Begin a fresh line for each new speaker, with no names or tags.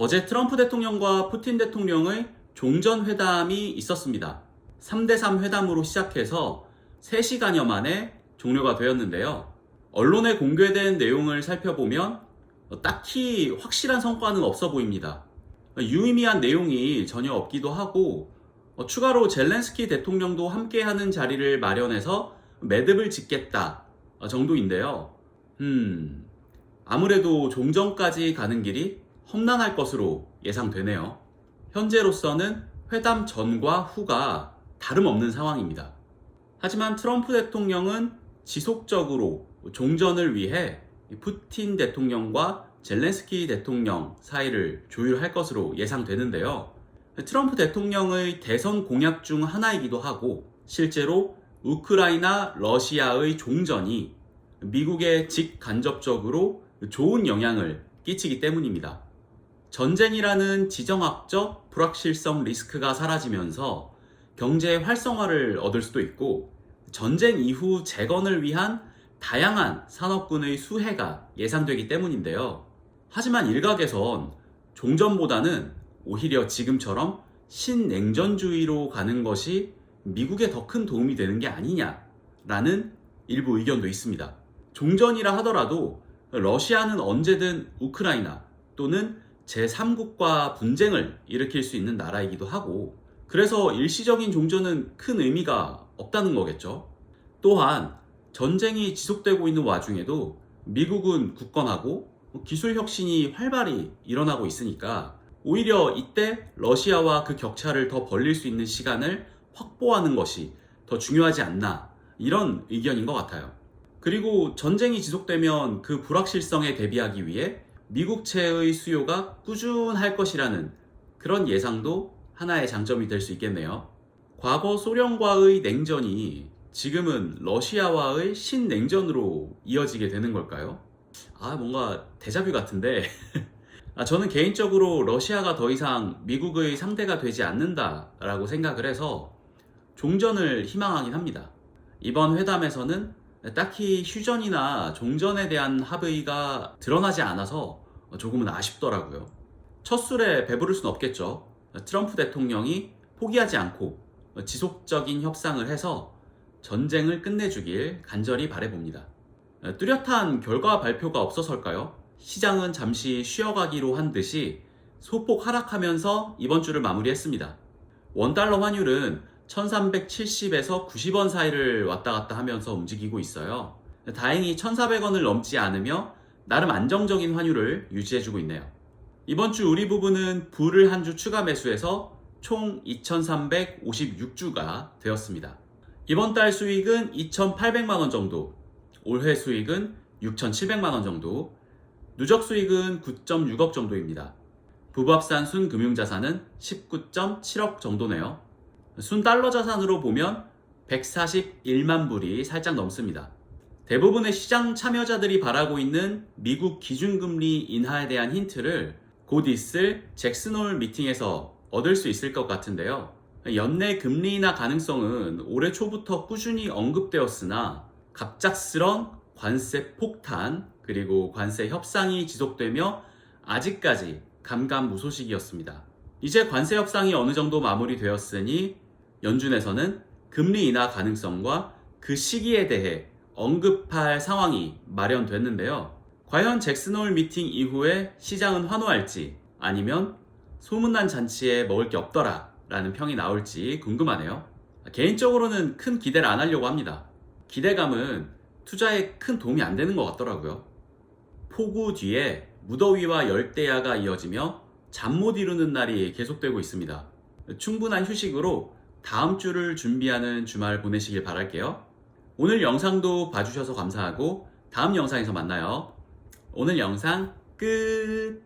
어제 트럼프 대통령과 푸틴 대통령의 종전회담이 있었습니다. 3대3 회담으로 시작해서 3시간여 만에 종료가 되었는데요. 언론에 공개된 내용을 살펴보면 딱히 확실한 성과는 없어 보입니다. 유의미한 내용이 전혀 없기도 하고 추가로 젤렌스키 대통령도 함께하는 자리를 마련해서 매듭을 짓겠다 정도인데요. 아무래도 종전까지 가는 길이 험난할 것으로 예상되네요. 현재로서는 회담 전과 후가 다름없는 상황입니다. 하지만 트럼프 대통령은 지속적으로 종전을 위해 푸틴 대통령과 젤렌스키 대통령 사이를 조율할 것으로 예상되는데요. 트럼프 대통령의 대선 공약 중 하나이기도 하고 실제로 우크라이나 러시아의 종전이 미국에 직간접적으로 좋은 영향을 끼치기 때문입니다. 전쟁이라는 지정학적 불확실성 리스크가 사라지면서 경제 활성화를 얻을 수도 있고 전쟁 이후 재건을 위한 다양한 산업군의 수혜가 예상되기 때문인데요. 하지만 일각에선 종전보다는 오히려 지금처럼 신냉전주의로 가는 것이 미국에 더 큰 도움이 되는 게 아니냐라는 일부 의견도 있습니다. 종전이라 하더라도 러시아는 언제든 우크라이나 또는 제3국과 분쟁을 일으킬 수 있는 나라이기도 하고 그래서 일시적인 종전은 큰 의미가 없다는 거겠죠. 또한 전쟁이 지속되고 있는 와중에도 미국은 굳건하고 기술 혁신이 활발히 일어나고 있으니까 오히려 이때 러시아와 그 격차를 더 벌릴 수 있는 시간을 확보하는 것이 더 중요하지 않나 이런 의견인 것 같아요. 그리고 전쟁이 지속되면 그 불확실성에 대비하기 위해 미국채의 수요가 꾸준할 것이라는 그런 예상도 하나의 장점이 될 수 있겠네요. 과거 소련과의 냉전이 지금은 러시아와의 신냉전으로 이어지게 되는 걸까요? 뭔가 데자뷰 같은데 저는 개인적으로 러시아가 더 이상 미국의 상대가 되지 않는다라고 생각을 해서 종전을 희망하긴 합니다. 이번 회담에서는 딱히 휴전이나 종전에 대한 합의가 드러나지 않아서 조금은 아쉽더라고요. 첫 술에 배부를 순 없겠죠. 트럼프 대통령이 포기하지 않고 지속적인 협상을 해서 전쟁을 끝내주길 간절히 바라봅니다. 뚜렷한 결과 발표가 없어서일까요? 시장은 잠시 쉬어가기로 한 듯이 소폭 하락하면서 이번 주를 마무리했습니다. 원달러 환율은 1370에서 90원 사이를 왔다 갔다 하면서 움직이고 있어요. 다행히 1400원을 넘지 않으며 나름 안정적인 환율을 유지해주고 있네요. 이번 주 우리 부부는 불을 한 주 추가 매수해서 총 2356주가 되었습니다. 이번 달 수익은 2800만원 정도, 올해 수익은 6700만원 정도, 누적 수익은 9.6억 정도입니다. 부부 합산 순 금융자산은 19.7억 정도네요. 순 달러 자산으로 보면 141만 불이 살짝 넘습니다. 대부분의 시장 참여자들이 바라고 있는 미국 기준금리 인하에 대한 힌트를 곧 있을 잭슨홀 미팅에서 얻을 수 있을 것 같은데요. 연내 금리 인하 가능성은 올해 초부터 꾸준히 언급되었으나 갑작스런 관세 폭탄 그리고 관세 협상이 지속되며 아직까지 감감무소식이었습니다. 이제 관세 협상이 어느 정도 마무리되었으니 연준에서는 금리 인하 가능성과 그 시기에 대해 언급할 상황이 마련됐는데요. 과연 잭슨홀 미팅 이후에 시장은 환호할지 아니면 소문난 잔치에 먹을 게 없더라 라는 평이 나올지 궁금하네요. 개인적으로는 큰 기대를 안 하려고 합니다. 기대감은 투자에 큰 도움이 안 되는 것 같더라고요. 폭우 뒤에 무더위와 열대야가 이어지며 잠 못 이루는 날이 계속되고 있습니다. 충분한 휴식으로 다음 주를 준비하는 주말 보내시길 바랄게요. 오늘 영상도 봐주셔서 감사하고 다음 영상에서 만나요. 오늘 영상 끝!